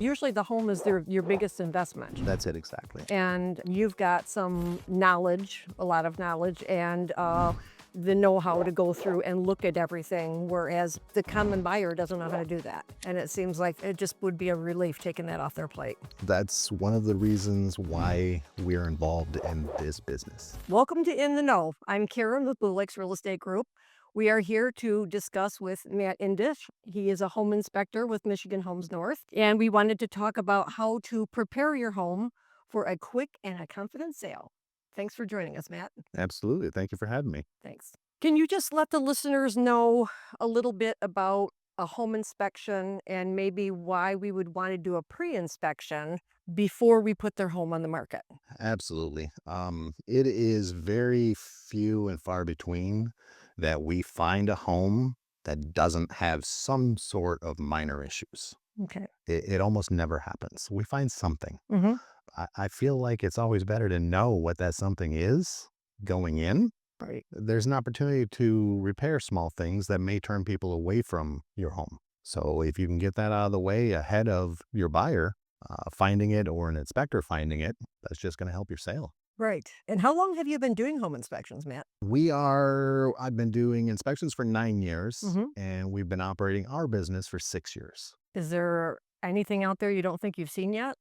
Usually the home is your biggest investment. That's it exactly. And you've got some knowledge, a lot of knowledge, and the know-how to go through and look at everything, whereas the common buyer doesn't know how to do that. And it seems like it just would be a relief taking that off their plate. That's one of the reasons why we're involved in this business. Welcome to In the Know. I'm Karen with Blue Lakes Real Estate Group. We are here to discuss with Matt Indish. He is a home inspector with Michigan Homes North, and we wanted to talk about how to prepare your home for a quick and a confident sale. Thanks for joining us, Matt. Absolutely. Thank you for having me. Thanks. Can you just let the listeners know a little bit about a home inspection and maybe why we would want to do a pre-inspection before we put their home on the market? Absolutely. It is very few and far between that we find a home that doesn't have some sort of minor issues. Okay. It almost never happens. We find something. Mm-hmm. I feel like it's always better to know what that something is going in. Right. There's an opportunity to repair small things that may turn people away from your home. So if you can get that out of the way ahead of your buyer finding it or an inspector finding it, that's just going to help your sale. Right. And how long have you been doing home inspections, Matt? I've been doing inspections for 9 years, Mm-hmm. and we've been operating our business for 6 years. Is there anything out there you don't think you've seen yet?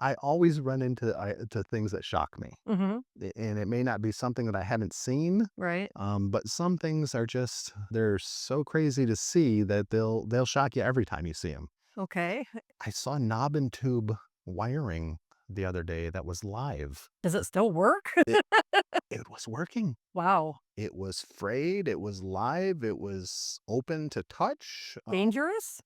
I always run into to things that shock me, Mm-hmm. and it may not be something that I haven't seen, Right. but some things are they're so crazy to see that they'll shock you every time you see them. Okay. I saw knob and tube wiring the other day that was live. Does it still work? It, it was working. Wow. It was frayed. It was live. It was open to touch. Dangerous?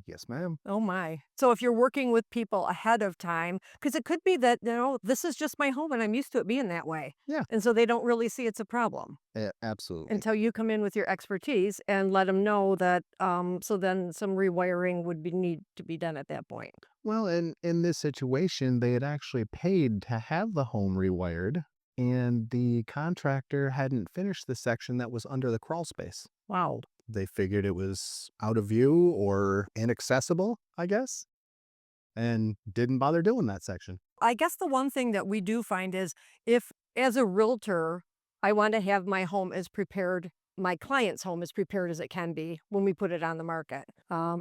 Yes, ma'am. Oh my. So if you're working with people ahead of time, because it could be that, this is just my home and I'm used to it being that way. Yeah, And so they don't really see it's a problem absolutely. until you come in with your expertise and let them know that, so then some rewiring would need to be done at that point. Well, in this situation, they had actually paid to have the home rewired, and the contractor hadn't finished the section that was under the crawl space. Wow. They figured it was out of view or inaccessible, I guess, and didn't bother doing that section. I guess the one thing that we do find is if, as a realtor, I want to have my client's home as prepared as it can be when we put it on the market.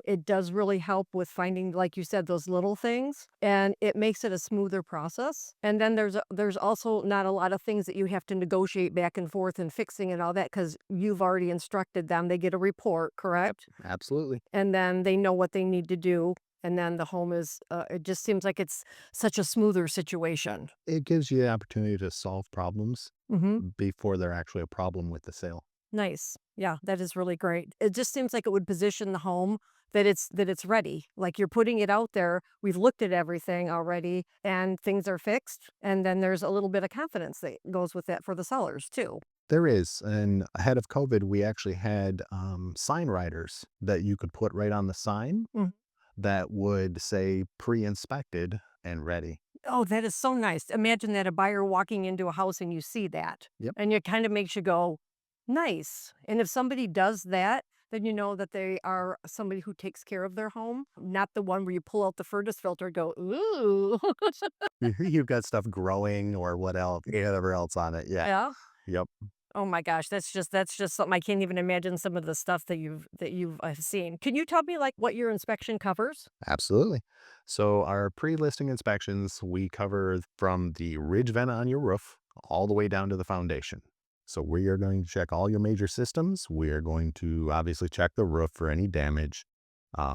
It does really help with finding, like you said, those little things, and it makes it a smoother process. And then there's also not a lot of things that you have to negotiate back and forth and fixing and all that because you've already instructed them. They get a report, correct? Absolutely. And then they know what they need to do. And then the home it just seems like it's such a smoother situation. It gives you the opportunity to solve problems Mm-hmm. before they're actually a problem with the sale. Nice. Yeah, that is really great. It just seems like it would position the home that it's ready. Like you're putting it out there. We've looked at everything already and things are fixed. And then there's a little bit of confidence that goes with that for the sellers too. There is. And ahead of COVID, we actually had sign writers that you could put right on the sign Mm. that would say pre-inspected and ready. Oh, that is so nice. Imagine that a buyer walking into a house and you see that. Yep. And it kind of makes you go, nice. And if somebody does that, then you know that they are somebody who takes care of their home, not the one where you pull out the furnace filter and go, ooh. You've got stuff growing or whatever else on it. Yeah. Yeah. Yep. Oh my gosh, that's just something I can't even imagine some of the stuff that you've seen. Can you tell me like what your inspection covers? Absolutely. So our pre-listing inspections, we cover from the ridge vent on your roof all the way down to the foundation. So we are going to check all your major systems. We are going to obviously check the roof for any damage.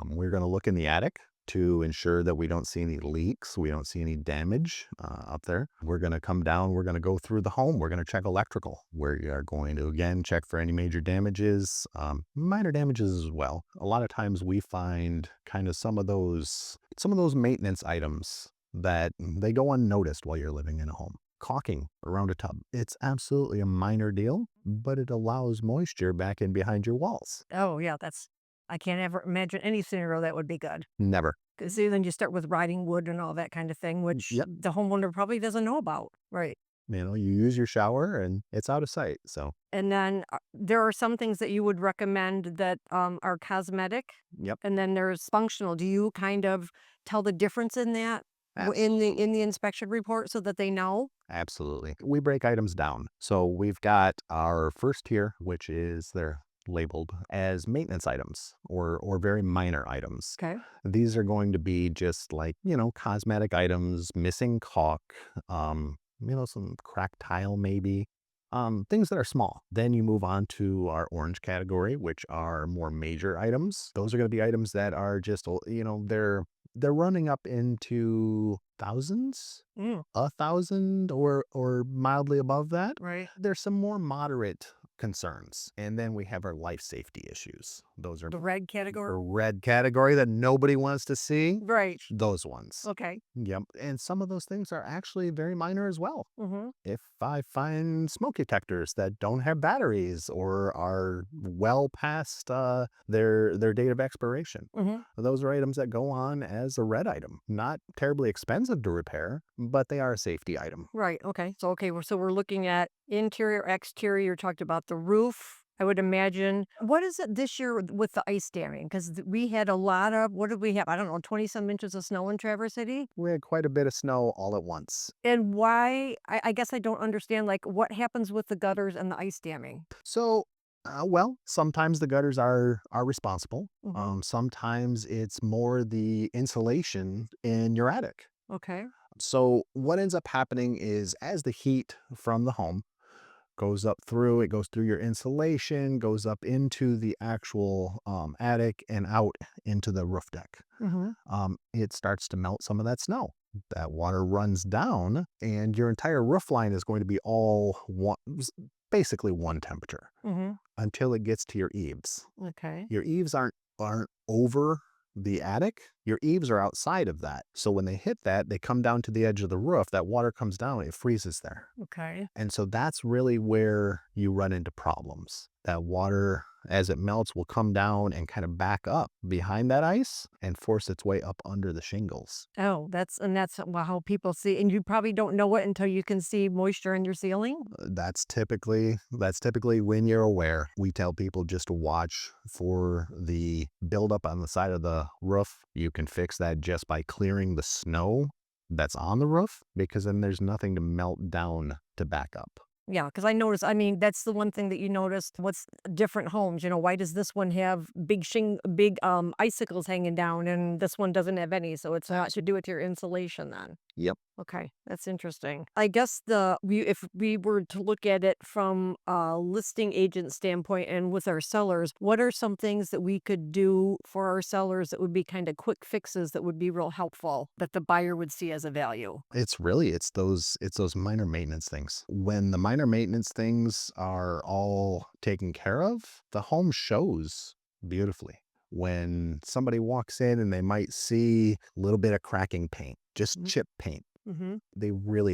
We're going to look in the attic to ensure that we don't see any leaks. We don't see any damage up there. We're going to come down. We're going to go through the home. We're going to check electrical. We are going to, again, check for any major damages, minor damages as well. A lot of times we find kind of some of those maintenance items that they go unnoticed while you're living in a home. Caulking around a tub. It's absolutely a minor deal, but it allows moisture back in behind your walls. Oh yeah, I can't ever imagine any scenario that would be good. Never. Because then you start with rotting wood and all that kind of thing, which Yep. the homeowner probably doesn't know about. Right. You use your shower and it's out of sight. So, And then, there are some things that you would recommend that, are cosmetic, yep, and then there's functional. Do you kind of tell the difference in that in absolutely. the inspection report so that they know? Absolutely. We break items down. So we've got our first tier, which is they're labeled as maintenance items or very minor items. Okay. These are going to be just like, cosmetic items, missing caulk, some cracked tile maybe. Things that are small. Then you move on to our orange category, which are more major items. Those are going to be items that are just, they're running up into thousands, Mm, 1,000 or mildly above that. right. There's some more moderate concerns. And then we have our life safety issues. Those are The red the category? red category that nobody wants to see. Right. Those ones. Okay. Yep. And some of those things are actually very minor as well. Mhm. If I find smoke detectors that don't have batteries or are well past their date of expiration, Mhm. those are items that go on as a red item. Not terribly expensive to repair, but they are a safety item. Right, okay. So, okay, we're looking at interior, exterior, you talked about the roof, I would imagine. What is it this year with the ice damming? Because we had a lot of what did we have? I don't know, 20 some inches of snow in Traverse City? We had quite a bit of snow all at once. And why I guess I don't understand, like, what happens with the gutters and the ice damming? So, well, sometimes the gutters are responsible. Mhm. Sometimes it's more the insulation in your attic. Okay. So what ends up happening is as the heat from the home it goes through your insulation, goes up into the actual attic and out into the roof deck. Mhm. It starts to melt some of that snow. That water runs down, and your entire roof line is going to be basically one temperature Mhm. until it gets to your eaves. Okay. Your eaves aren't over the attic. Your eaves are outside of that. So when they hit that, they come down to the edge of the roof. That water comes down, it freezes there. Okay. And so that's really where you run into problems. That water, as it melts, will come down and kind of back up behind that ice and force its way up under the shingles. Oh, that's how people see and you probably don't know it until you can see moisture in your ceiling? That's typically when you're aware. We tell people just to watch for the buildup on the side of the roof. You can fix that just by clearing the snow that's on the roof because then there's nothing to melt down to back up. Yeah, because I noticed I mean, that's the one thing that you noticed, what's different homes, why does this one have big, icicles hanging down and this one doesn't have any? So it's not to do with your insulation then. Yep. Okay, that's interesting. I guess if we were to look at it from a listing agent standpoint and with our sellers, what are some things that we could do for our sellers that would be kind of quick fixes that would be real helpful that the buyer would see as a value? It's those minor maintenance things. When the minor maintenance things are all taken care of, the home shows beautifully. When somebody walks in and they might see a little bit of cracking paint, just chip paint, Mm-hmm.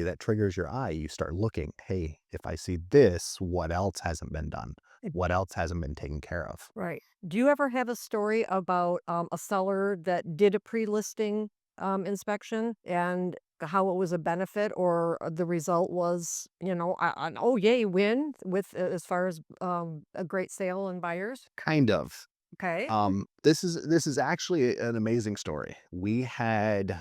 that triggers your eye. You start looking, hey, if I see this, what else hasn't been done? What else hasn't been taken care of? Right. Do you ever have a story about a seller that did a pre-listing inspection and how it was a benefit or the result was, an oh yay win with as far as a great sale and buyers? Kind of. Okay. This is actually an amazing story. We had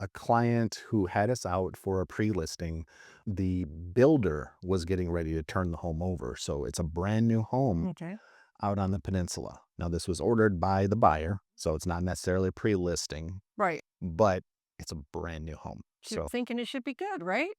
a client who had us out for a pre-listing. The builder was getting ready to turn the home over, so it's a brand new home Okay. out on the peninsula. Now, this was ordered by the buyer, so it's not necessarily a pre-listing, Right. but it's a brand new home. Should So thinking it should be good, right?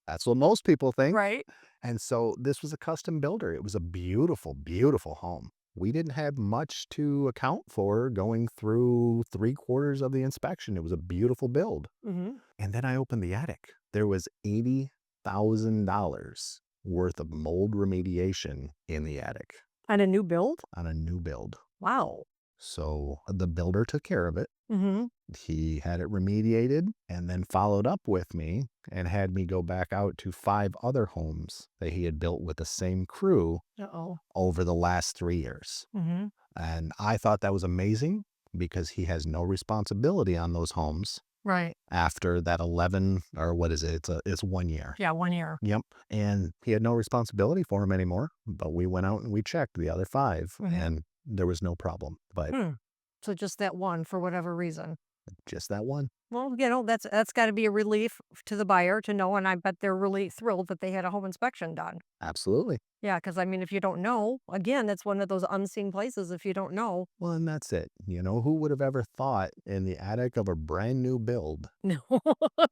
that's what most people think. Right. And so this was a custom builder. It was a beautiful, beautiful home. We didn't have much to account for going through 3/4 of the inspection. It was a beautiful build. Mm-hmm. And then I opened the attic. There was $80,000 worth of mold remediation in the attic And a new build? on a new build. Wow. So the builder took care of it. Mm-hmm. He had it remediated and then followed up with me and had me go back out to 5 other homes that he had built with the same crew Uh-oh. over the last 3 years. Mm-hmm. And I thought that was amazing because he has no responsibility on those homes. Right. after that 11, or what is it? It's 1 year. Yeah, 1 year. Yep. And he had no responsibility for him anymore. But we went out and we checked the other five, Mhm. and there was no problem. But Hmm. So just that one for whatever reason. just that one. Well, that's gotta be a relief to the buyer to know, and I bet they're really thrilled that they had a home inspection done. Absolutely. Yeah, because I mean, if you don't know, again, that's one of those unseen places if you don't know. Well, and that's it. Who would have ever thought in the attic of a brand new build? No,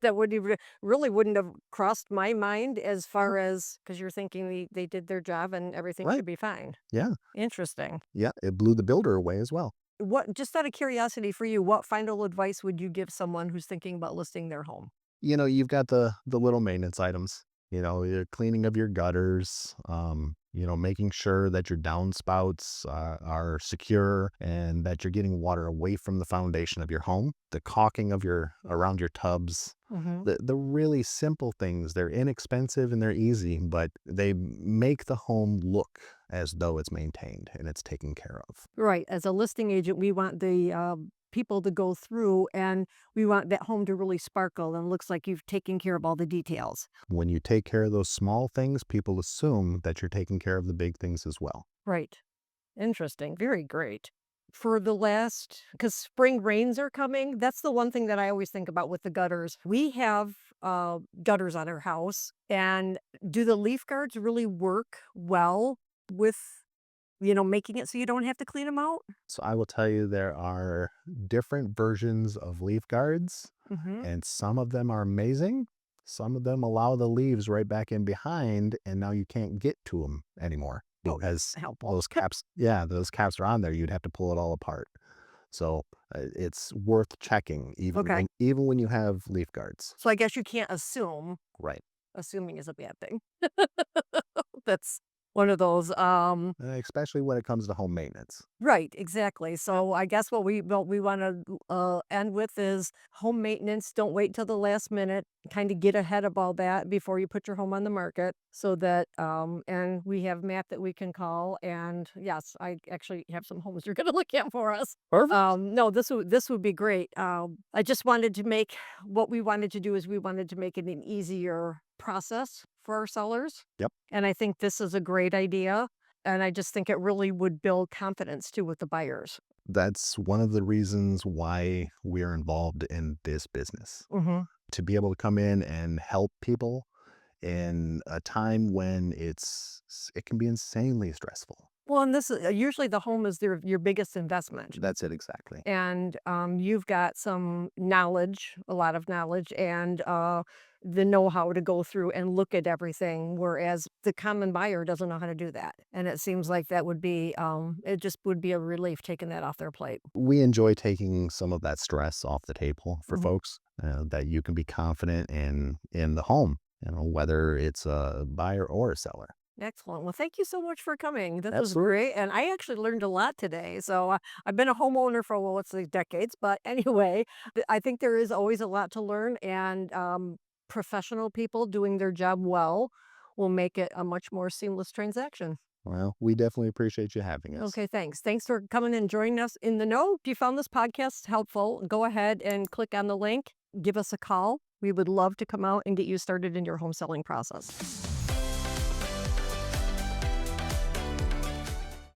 that wouldn't even really wouldn't have crossed my mind as far as because 'cause you're thinking they did their job and everything Right. should be fine. Yeah. Interesting. Yeah. It blew the builder away as well. What just out of curiosity for you, what final advice would you give someone who's thinking about listing their home? You've got the little maintenance items, your cleaning of your gutters, making sure that your downspouts are secure and that you're getting water away from the foundation of your home, the caulking of your around your tubs, Mhm. the really simple things. They're inexpensive and they're easy, but they make the home look as though it's maintained and it's taken care of. Right, as a listing agent, we want the, people to go through, and we want that home to really sparkle and looks like you've taken care of all the details. When you take care of those small things, people assume that you're taking care of the big things as well. Right. Interesting, very great. For the last, because spring rains are coming, that's the one thing that I always think about with the gutters. We have, gutters on our house, and do the leaf guards really work well with, making it so you don't have to clean them out? So I will tell you there are different versions of leaf guards, Mhm. and some of them are amazing. Some of them allow the leaves right back in behind, and now you can't get to them anymore Oh, because that's helpful. those caps, yeah, those caps are on there. You'd have to pull it all apart. So it's worth checking, even Okay. when you have leaf guards. So I guess you can't assume. Right. Assuming is a bad thing. That's one of those, Especially when it comes to home maintenance. right, exactly. So I guess what we wanna, end with is home maintenance. Don't wait till the last minute. Kinda get ahead of all that before you put your home on the market so that, and we have Matt that we can call, and yes, I actually have some homes you're gonna look at for us. Perfect. No, this would be great. I just wanted to make what we wanted to do is we wanted to make it an easier process for our sellers, Yep. and I think this is a great idea, and I just think it really would build confidence too with the buyers. That's one of the reasons why we're involved in this business, Mhm. to be able to come in and help people in a time when it can be insanely stressful. Well, and this is usually the home is your biggest investment. That's it exactly. And you've got some knowledge, a lot of knowledge, and the know-how to go through and look at everything, whereas the common buyer doesn't know how to do that. And it seems like that would be, it just would be a relief taking that off their plate. We enjoy taking some of that stress off the table for Mhm. folks, that you can be confident in the home, whether it's a buyer or a seller. Excellent. Well, thank you so much for coming. This was Absolutely. great, and I actually learned a lot today. So I've been a homeowner for well, let's say decades, but anyway, I think there is always a lot to learn, and professional people doing their job well will make it a much more seamless transaction. Well, we definitely appreciate you having us. Okay, thanks. Thanks for coming and joining us in the know. If you found this podcast helpful, go ahead and click on the link. Give us a call. We would love to come out and get you started in your home selling process.